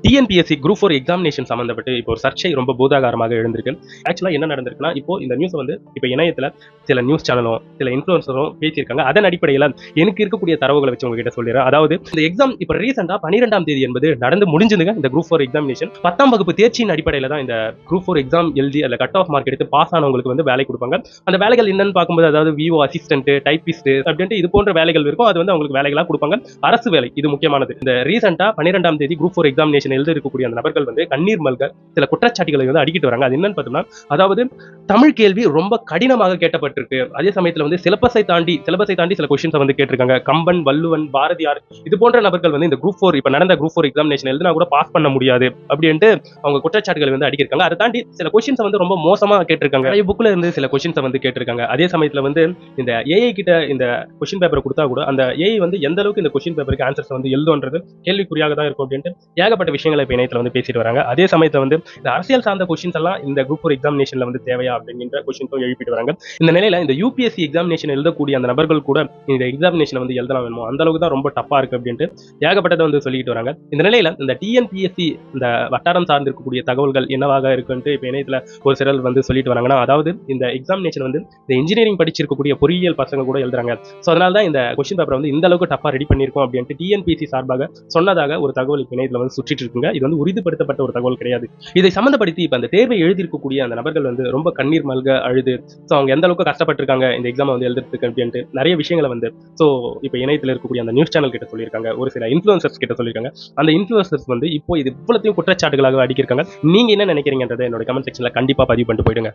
TNPSC group 4 examination சம்பந்தப்பட்டு இப்போ ஒரு சர்ச்சை ரொம்ப பூதாகாரமாக எழுந்திருக்கு. ஆக்சுவலா என்ன நடந்திருக்குன்னா, இப்போ இந்த நியூஸ் வந்து இப்போ இணையத்துல சில நியூஸ் சேனலும் சில இன்ஃப்ளூயன்சரும் பேசியிருக்காங்க. அதன் அடிப்படையில் எனக்கு இருக்கக்கூடிய தரவுகளை வச்சு உங்ககிட்ட சொல்லிடுறேன். அதாவது இந்த எக்ஸாம் இப்போ ரீசெண்டா 12ஆம் தேதி என்பது நடந்து முடிஞ்சதுங்க. இந்த குரூப் 4 எக்ஸாமினேஷன் 10ஆம் வகுப்பு தேர்ச்சியின் அடிப்படையில் தான் இந்த குரூப் 4 எக்ஸாம் எழுதி அதில் கட் ஆஃப் மார்க் எடுத்து பாஸ் ஆனவங்களுக்கு வந்து வேலை கொடுப்பாங்க. அந்த வேலைகள் என்னன்னு பார்க்கும்போது அதாவது விஓ அசிஸ்டன்ட், டைபிஸ்ட் அப்படின்ட்டு இது போன்ற வேலைகள் இருக்கும். அது வந்து அவங்களுக்கு வேலைகளா கொடுப்பாங்க. அரசு வேலை இது முக்கியமானது. இந்த ரீசெண்டா 12ஆம் தேதி குரூப் 4 எக்ஸாமினேஷன் எழுத இருக்கக்கூடிய அந்த நபர்கள் வந்து கண்ணீர் மல்க சில குற்றச்சாட்டுகளை வந்து அடிக்கிட்டு வராங்க. அது என்னன்னு பார்த்தோம்னா, அதாவது தமிழ் கேள்வி ரொம்ப கடினமாக கேட்கப்பட்டிருக்கு. அதே சமயத்தில் வந்து சிலபஸை தாண்டி சில கொஸ்டின்ஸை வந்து கேட்டிருக்காங்க. கம்பன், வள்ளுவன், பாரதியார் இது போன்ற நபர்கள் வந்து இந்த குரூப் 4 இப்ப நடந்த குரூப் 4 எக்ஸாமினேஷன் எழுதினா கூட பாஸ் பண்ண முடியாது அப்படின்ட்டு அவங்க குற்றச்சாட்டுகளை வந்து அடிக்கிருக்காங்க. அதை தாண்டி சில கொஸ்டின்ஸை வந்து ரொம்ப மோசமா கேட்டிருக்காங்க. புக்ல இருந்து சில கொஸ்டின்ஸை வந்து கேட்டிருக்காங்க. அதே சமயத்தில் வந்து இந்த ஏஐ கிட்ட இந்த கொஸ்டின் பேப்பரை கொடுத்தா கூட அந்த ஏஐ வந்து எந்த அளவுக்கு இந்த கொஸ்டின் பேப்பருக்கு ஆன்சர்ஸ் வந்து எழுதுன்றது கேள்விக்குறியாக தான் இருக்கும் அப்படின்ட்டு ஏகப்பட்ட விஷயங்களை இப்போ இணையத்தில் வந்து பேசிட்டு வராங்க. அதே சமயத்தில் வந்து இந்த அரசியல் சார்ந்த கொஸ்டின்ஸ் எல்லாம் இந்த குரூப் 4 எக்ஸாமினேஷன்ல வந்து தேவையா அப்படிங்கிற கொஸ்டின்ஸும் எழுப்பிட்டு வராங்க. இந்த நிலையில இந்த யூபிஎஸ்சி எக்ஸாமினேஷன் எழுதக்கூடிய அந்த நபர்கள் கூட இந்த எக்ஸாமினேஷன் வந்து எழுதலாம் வேணுமோ அந்த அளவுக்கு தான் ரொம்ப டப்பா இருக்கு அப்படின்ட்டு ஏகப்பட்டதை வந்து சொல்லிட்டு வராங்க. இந்த நிலையில இந்த டிஎன்பிஎஸ்சி இந்த வட்டாரம் சார்ந்து இருக்கக்கூடிய தகவல்கள் என்னவாக இருக்குன்ட்டு இப்போ இணையத்தில் ஒரு சிலர் வந்து சொல்லிட்டு வராங்கன்னா, அதாவது இந்த எக்ஸாமினேஷன் வந்து இந்த இன்ஜினியரிங் படிச்சிருக்கக்கூடிய பொறியியல் பசங்க கூட எழுதுறாங்க. ஸோ அதனால தான் இந்த கொஸ்டின் பேப்பர் வந்து இந்த அளவுக்கு டப்பா ரெடி பண்ணியிருக்கோம் அப்படின்ட்டு டிஎன்பிஎஸ்சி சார்பாக சொன்னதாக ஒரு தகவல் இப்போ இணையத்தில் வந்து சுற்றிட்டு இருக்குங்க. இது வந்து உறுதிப்படுத்தப்பட்ட ஒரு தகவல் கிடையாது. இதை சம்பந்தப்படுத்தி இப்ப அந்த தேர்வை எழுதியிருக்கக்கூடிய அந்த நபர்கள் வந்து ரொம்ப கண்ணீர் மல்க அழுது ஸோ அவங்க எந்த அளவுக்கு கஷ்டப்பட்டிருக்காங்க இந்த எக்ஸாம் வந்து எழுதுறதுக்கு அப்படின்ட்டு நிறைய விஷயங்களை வந்து ஸோ இப்போ இணையத்தில் இருக்கக்கூடிய அந்த நியூஸ் சேனல் கிட்ட சொல்லியிருக்காங்க. ஒரு சில இன்ஃப்ளூயன்சர்ஸ் கிட்ட சொல்லியிருக்காங்க. அந்த இன்ஃப்ளூயன்சர்ஸ் வந்து இப்போ இது இவ்வளத்தையும் குற்றச்சாட்டுகளாக அடிக்கிருக்காங்க. நீங்க என்ன நினைக்கிறீங்கன்றதை என்னோட கமெண்ட் செக்ஷன்ல கண்டிப்பா பதிவு பண்ணிட்டு போயிடுங்க.